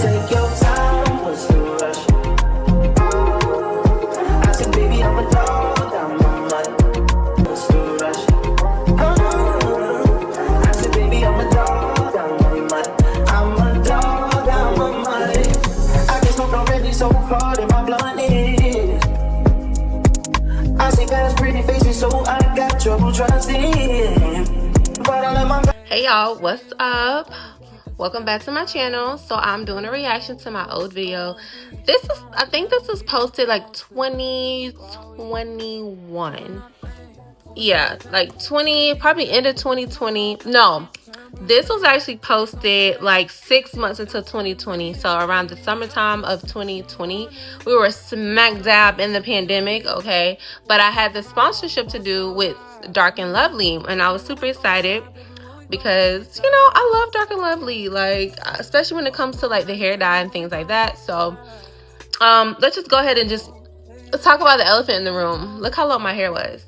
Take your time, what's the rush? I said, baby, I'm a dog, I'm a mud. What's the rush? I said, baby, I'm a dog, I'm a mud. I'm a dog, I'm a mud. I get smoked already, so hard in my blunt is. I see past pretty faces, so I got trouble trusting. But I let my... Hey y'all, what's up? Welcome back to my channel. So I'm doing a reaction to my old video. I think this was posted like 2021. Yeah, like probably end of 2020. No, this was actually posted like 6 months into 2020. So around the summertime of 2020, we were smack dab in the pandemic, okay? But I had the sponsorship to do with Dark and Lovely, and I was super excited because, you know, I love Dark and Lovely, like, especially when it comes to like the hair dye and things like that. So let's just go ahead and let's talk about the elephant in the room. Look how long my hair was.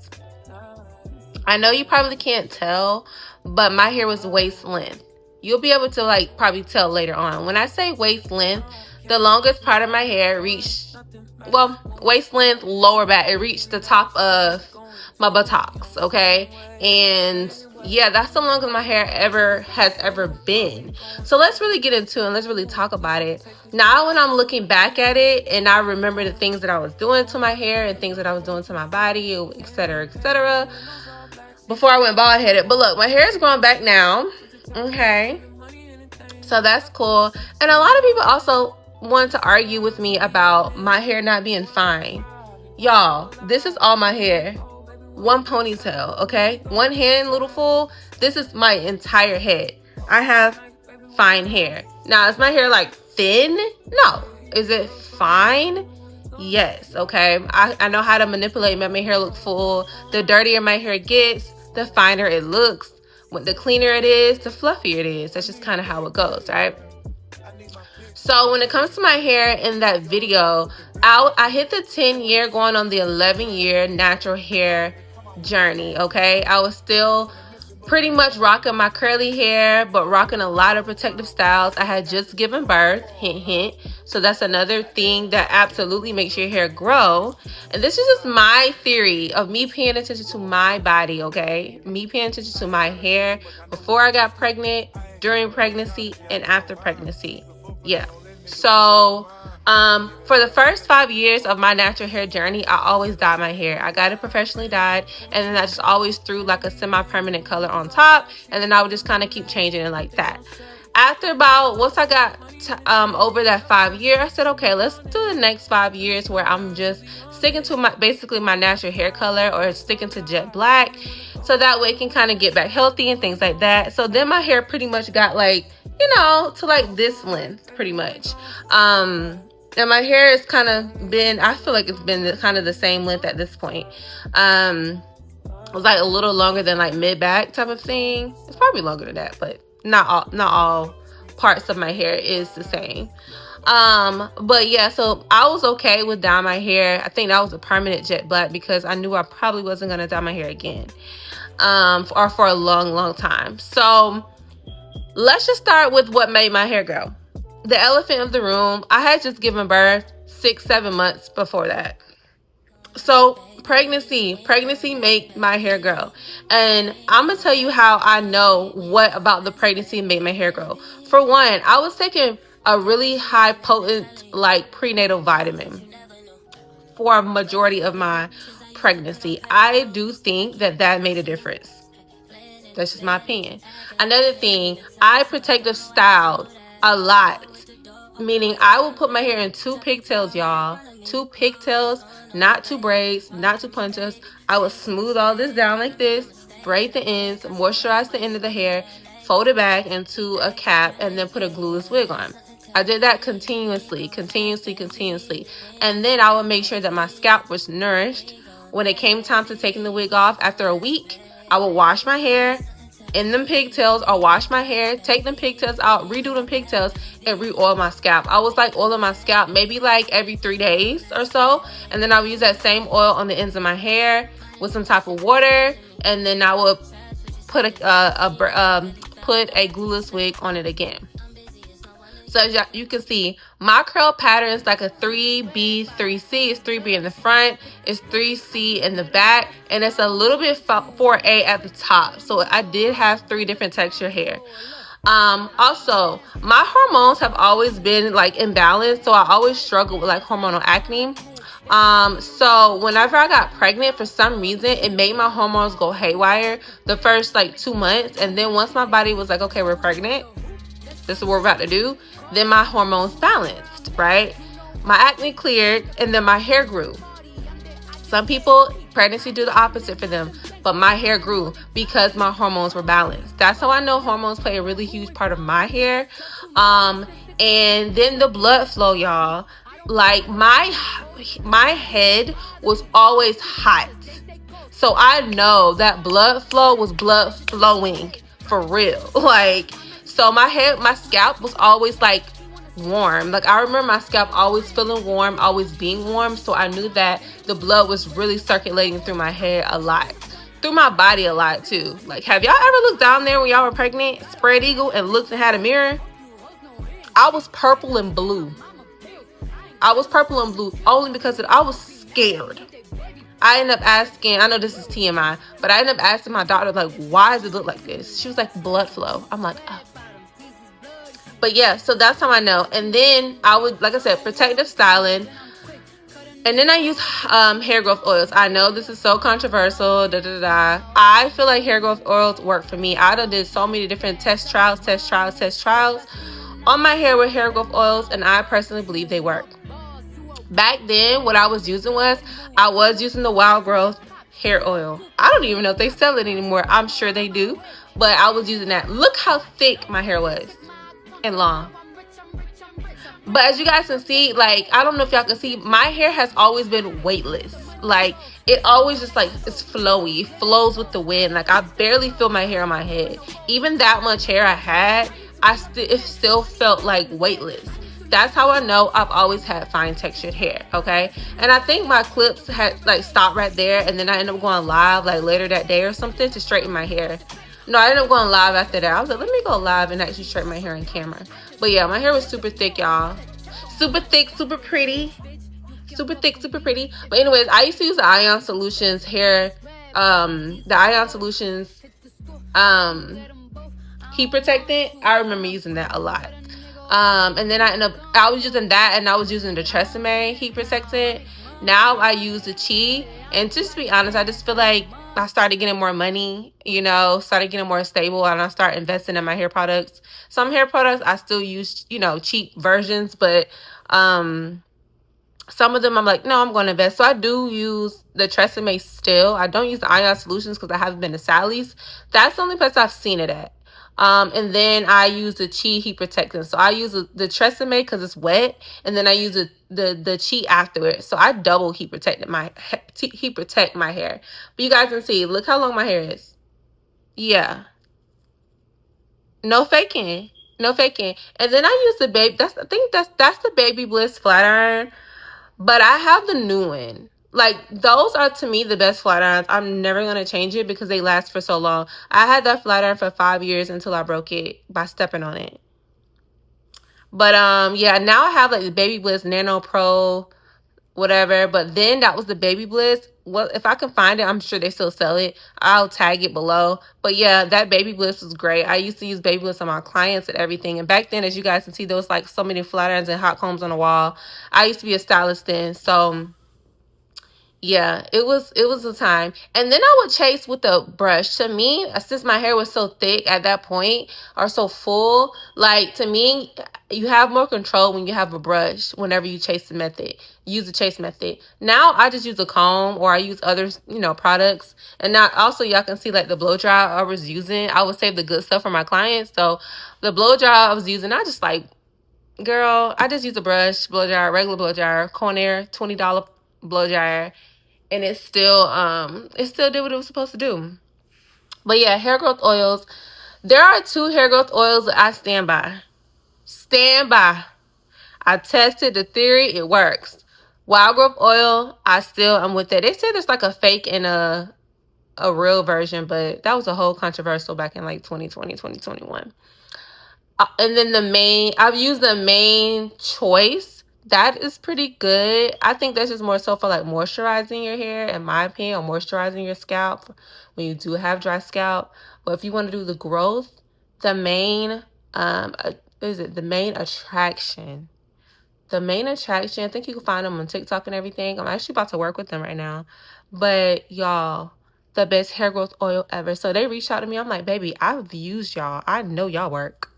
I know you probably can't tell, but my hair was waist length. You'll be able to like probably tell later on. When I say waist length, the longest part of my hair reached, well, waist length, lower back, it reached the top of my buttocks, okay? And yeah, that's the longest my hair has ever been. So let's really get into it and let's really talk about it. Now when I'm looking back at it and I remember the things that I was doing to my hair and things that I was doing to my body, etc., before I went bald headed. But look, my hair is growing back now, okay? So that's cool. And a lot of people also want to argue with me about my hair not being fine. Y'all, this is all my hair. One ponytail, okay? One hand, little full. This is my entire head. I have fine hair. Now, is my hair like thin? No. Is it fine? Yes, okay? I know how to manipulate, make my hair look full. The dirtier my hair gets, the finer it looks. The cleaner it is, the fluffier it is. That's just kind of how it goes, right? So when it comes to my hair in that video, I hit the 10-year, going on the 11-year natural hair journey, okay? I was still pretty much rocking my curly hair, but rocking a lot of protective styles. I had just given birth, hint, hint. So that's another thing that absolutely makes your hair grow. And this is just my theory of me paying attention to my body, okay? Me paying attention to my hair before I got pregnant, during pregnancy, and after pregnancy. Yeah. So for the first 5 years of my natural hair journey, I always dyed my hair. I got it professionally dyed, and then I just always threw like a semi-permanent color on top, and then I would just kind of keep changing it like that. After once I got over that 5 year, I said, okay, let's do the next 5 years where I'm just sticking to basically my natural hair color, or sticking to jet black, so that way it can kind of get back healthy and things like that. So then my hair pretty much got like, you know, to like this length pretty much. And my hair has kind of been, I feel like it's been kind of the same length at this point. It was like a little longer than like mid-back type of thing. It's probably longer than that, but not all parts of my hair is the same. But yeah, so I was okay with dyeing my hair. I think that was a permanent jet black because I knew I probably wasn't going to dye my hair again, or for a long time. So let's just start with what made my hair grow. The elephant of the room, I had just given birth 6-7 months before that. So pregnancy made my hair grow. And I'm gonna tell you how I know what about the pregnancy made my hair grow. For one, I was taking a really high potent like prenatal vitamin for a majority of my pregnancy. I do think that made a difference. That's just my opinion. Another thing, I protective styled a lot. Meaning I will put my hair in 2 pigtails, y'all. 2 pigtails, not 2 braids, not 2 ponytails. I would smooth all this down like this, braid the ends, moisturize the end of the hair, fold it back into a cap, and then put a glueless wig on. I did that continuously. And then I would make sure that my scalp was nourished. When it came time to taking the wig off, after a week, I would wash my hair in them pigtails, or wash my hair, take them pigtails out, redo them pigtails, and re-oil my scalp. I was like oiling my scalp maybe like every 3 days or so, and then I would use that same oil on the ends of my hair with some type of water, and then I would put a glueless wig on it again. So as you can see, my curl pattern is like a 3B, 3C. It's 3B in the front, it's 3C in the back, and it's a little bit 4A at the top. So I did have 3 different texture hair. Also, my hormones have always been like imbalanced, so I always struggle with like hormonal acne. So whenever I got pregnant, for some reason, it made my hormones go haywire the first like 2 months. And then once my body was like, okay, we're pregnant, this is what we're about to do, then my hormones balanced, right? My acne cleared, and then my hair grew. Some people, pregnancy do the opposite for them, but my hair grew because my hormones were balanced. That's how I know hormones play a really huge part of my hair. And then the blood flow, y'all. Like my head was always hot. So I know that blood flow was blood flowing for real. Like, so my scalp was always like warm. Like I remember my scalp always feeling warm, always being warm. So I knew that the blood was really circulating through my hair a lot, through my body a lot too. Like, have y'all ever looked down there when y'all were pregnant, spread eagle, and looked and had a mirror? I was purple and blue. I was purple and blue only because I was scared. I ended up asking, I know this is TMI, but I ended up asking my doctor, like, why does it look like this? She was like, blood flow. I'm like, oh. But yeah, so that's how I know. And then I would, like I said, protective styling. And then I use hair growth oils. I know this is so controversial. I feel like hair growth oils work for me. I done did so many different test trials on my hair with hair growth oils, and I personally believe they work. Back then, what I was using the Wild Growth hair oil. I don't even know if they sell it anymore. I'm sure they do, but I was using that. Look how thick my hair was and long. But as you guys can see, like, I don't know if y'all can see, my hair has always been weightless. Like, it always just like, it's flowy. It flows with the wind. Like, I barely feel my hair on my head. Even that much hair I had, it still felt like weightless. That's how I know I've always had fine textured hair, okay? And I think my clips had like stopped right there, and then I ended up going live like later that day or something to straighten my hair. No, I ended up going live after that. I was like, let me go live and actually straighten my hair on camera. But yeah, my hair was super thick, y'all. Super thick, super pretty. Super thick, super pretty. But anyways, I used to use the Ion Solutions hair, the Ion Solutions heat protectant. I remember using that a lot. And then I was using that, and I was using the Tresemme heat protectant. Now I use the Chi, and just to be honest, I just feel like I started getting more money, started getting more stable, and I start investing in my hair products. Some hair products I still use, cheap versions, but some of them I'm like, no, I'm going to invest. So I do use the Tresemme still. I don't use the Ion Solutions because I haven't been to Sally's. That's the only place I've seen it at. And then I use the Chi heat protectant. So I use the Tresemme because it's wet, and then I use the Chi afterwards. So I double heat protect my hair. But you guys can see, look how long my hair is. Yeah. No faking. No faking. And then I use the baby. That's the Baby Bliss flat iron. But I have the new one. Like, those are, to me, the best flat irons. I'm never going to change it because they last for so long. I had that flat iron for 5 years until I broke it by stepping on it. But, yeah, now I have, like, the Baby Bliss Nano Pro, whatever. But then that was the Baby Bliss. Well, if I can find it, I'm sure they still sell it. I'll tag it below. But, yeah, that Baby Bliss was great. I used to use Baby Bliss on my clients and everything. And back then, as you guys can see, there was, like, so many flat irons and hot combs on the wall. I used to be a stylist then, so... yeah, it was a time. And then I would chase with the brush. To me, since my hair was so thick at that point, or so full, like, to me, you have more control when you have a brush whenever you chase the method. Use the chase method. Now I just use a comb, or I use other, products. And now also y'all can see, like, the blow dryer I was using. I would save the good stuff for my clients. So the blow dryer I was using, I just like, girl, I just use a brush, blow dryer, regular blow dryer, Conair, $20 blow dryer. And it still did what it was supposed to do. But yeah, hair growth oils. There are 2 hair growth oils that I stand by. Stand by. I tested the theory. It works. Wild growth oil, I'm with that. They say there's like a fake and a real version, but that was a whole controversial back in like 2020, 2021. And then I've used the main choice. That is pretty good. I think that's just more so for like moisturizing your hair, in my opinion, or moisturizing your scalp when you do have dry scalp. But if you want to do the growth, the main, is it the main attraction? The main attraction, I think you can find them on TikTok and everything. I'm actually about to work with them right now. But y'all, the best hair growth oil ever. So they reached out to me. I'm like, baby, I've used y'all. I know y'all work.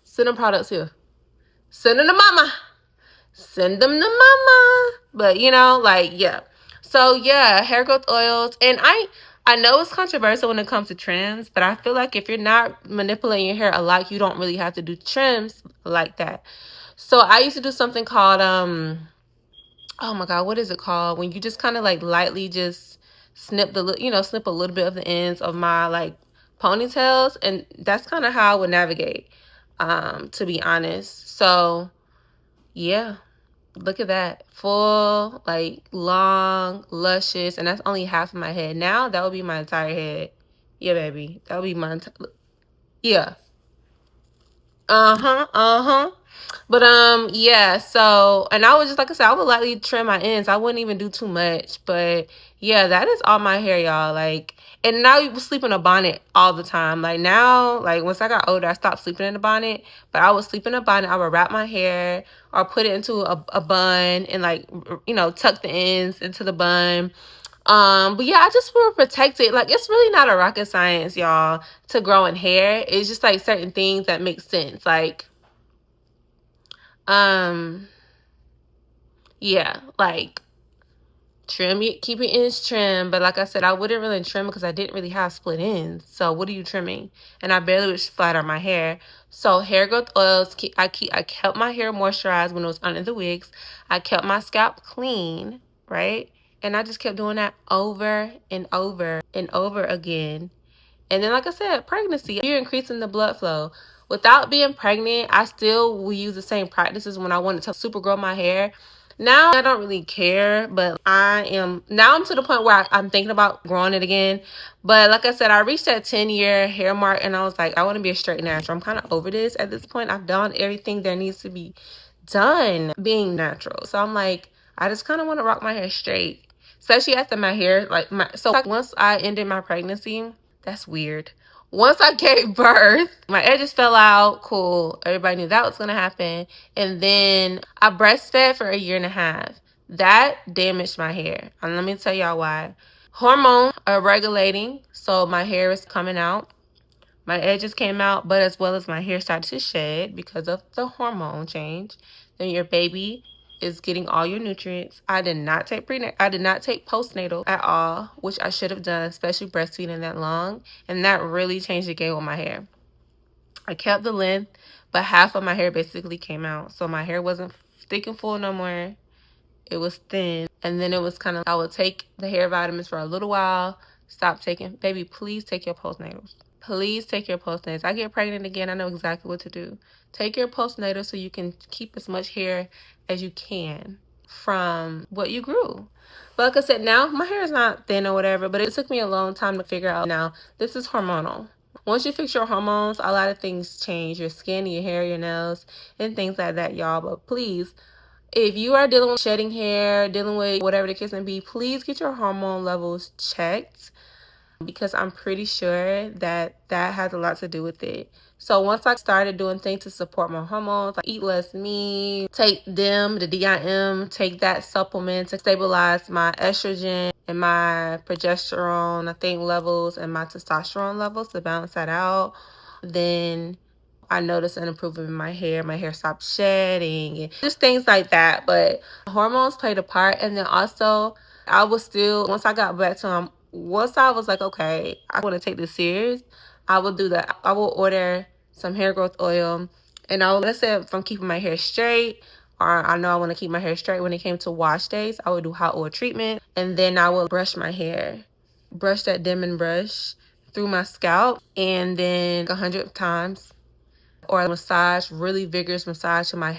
Send them products here. Send them to mama. Send them to mama. But you know, like, yeah. So yeah, hair growth oils. And I know it's controversial when it comes to trims, but I feel like if you're not manipulating your hair a lot, you don't really have to do trims like that. So I used to do something called oh my god, what is it called? When you just kind of like lightly just snip snip a little bit of the ends of my like ponytails, and that's kind of how I would navigate, to be honest. So yeah, look at that. Full, like, long, luscious, and that's only half of my head. Now that would be my entire head. Yeah, baby. That would be my entire, yeah. Uh-huh. But yeah, so, and I was just, like I said, I would lightly trim my ends. I wouldn't even do too much. But yeah, that is all my hair, y'all. Like, and now you sleep in a bonnet all the time. Like now, like once I got older, I stopped sleeping in a bonnet. But I would sleep in a bonnet. I would wrap my hair or put it into a bun and like, tuck the ends into the bun. But yeah, I just want to protect it. Like, it's really not a rocket science, y'all, to growing hair. It's just like certain things that make sense. Like, yeah, like trim it, keep your ends trim. But like I said, I wouldn't really trim because I didn't really have split ends. So what are you trimming? And I barely would flatter my hair. So hair growth oils, I kept my hair moisturized when it was under the wigs. I kept my scalp clean, right? And I just kept doing that over and over and over again. And then, like I said, pregnancy, you're increasing the blood flow. Without being pregnant, I still will use the same practices when I wanted to super grow my hair. Now, I don't really care, but I'm to the point where I'm thinking about growing it again. But like I said, I reached that 10-year hair mark, and I was like, I want to be a straight natural. I'm kind of over this at this point. I've done everything there needs to be done being natural. So I'm like, I just kind of want to rock my hair straight, especially after my hair, so like once I ended my pregnancy, that's weird. Once I gave birth, my edges fell out. Cool. Everybody knew that was going to happen. And then I breastfed for a year and a half. That damaged my hair. And let me tell y'all why. Hormones are regulating, so my hair is coming out. My edges came out, but as well as my hair started to shed because of the hormone change. Then your baby is getting all your nutrients. I did not take postnatal at all, which I should have done, especially breastfeeding that long. And that really changed the game with my hair. I kept the length, but half of my hair basically came out. So my hair wasn't thick and full no more. It was thin. And then it was kind of, I would take the hair vitamins for a little while, stop taking. Baby, please take your postnatals. Please take your postnatals. I get pregnant again, I know exactly what to do. Take your postnatal so you can keep as much hair as you can from what you grew. But like I said, now my hair is not thin or whatever, but it took me a long time to figure out. Now, this is hormonal. Once you fix your hormones, a lot of things change. Your skin, your hair, your nails, and things like that, y'all. But please, if you are dealing with shedding hair, dealing with whatever the case may be, please get your hormone levels checked, because I'm pretty sure that has a lot to do with it. So once I started doing things to support my hormones, like eat less meat, take the DIM, take that supplement to stabilize my estrogen and my progesterone, I think, levels, and my testosterone levels to balance that out, then I noticed an improvement in my hair. My hair stopped shedding and just things like that. But hormones played a part. And then also, I was still, once I got back to him, once I was like, okay, I want to take this serious, I will do that. I will order some hair growth oil. And let's say if I'm keeping my hair straight, or I know I want to keep my hair straight, when it came to wash days, I would do hot oil treatment. And then I will brush my hair. Brush that Denman brush through my scalp. And then 100 times. Or massage, really vigorous massage till my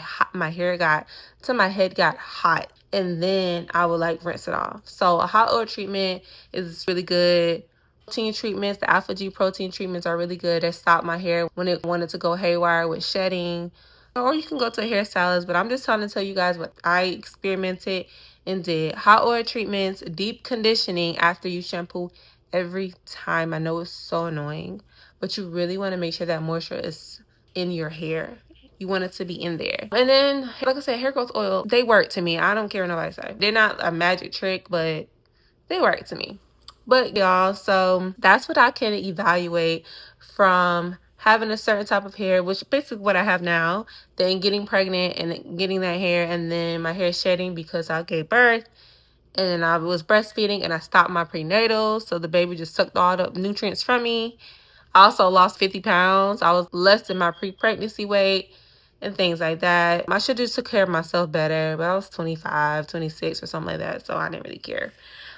head got hot, and then I would like rinse it off. So a hot oil treatment is really good. Protein treatments, the Alpha G protein treatments are really good. They stop my hair when it wanted to go haywire with shedding. Or you can go to a hairstylist, but I'm just trying to tell you guys what I experimented and did. Hot oil treatments, deep conditioning after you shampoo every time. I know it's so annoying, but you really want to make sure that moisture is in your hair. You want it to be in there. And then, like I said, hair growth oil, they work to me. I don't care what nobody say. They're not a magic trick, but they work to me. But y'all, so that's what I can evaluate from having a certain type of hair, which basically what I have now, then getting pregnant and getting that hair, and then my hair shedding because I gave birth, and then I was breastfeeding and I stopped my prenatal, so the baby just sucked all the nutrients from me. I also lost 50 pounds. I was less than my pre-pregnancy weight and things like that. I should just took care of myself better, but I was 25, 26 or something like that, so I didn't really care.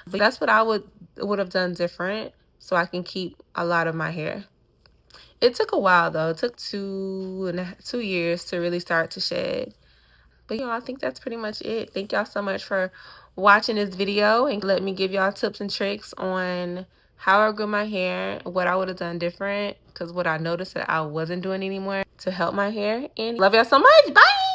But that's what I would have done different so I can keep a lot of my hair. It took a while though. It took 2 years to really start to shed. But y'all, I think that's pretty much it. Thank y'all so much for watching this video and let me give y'all tips and tricks on how I grew my hair, what I would have done different, because what I noticed that I wasn't doing anymore to help my hair. And love y'all so much. Bye.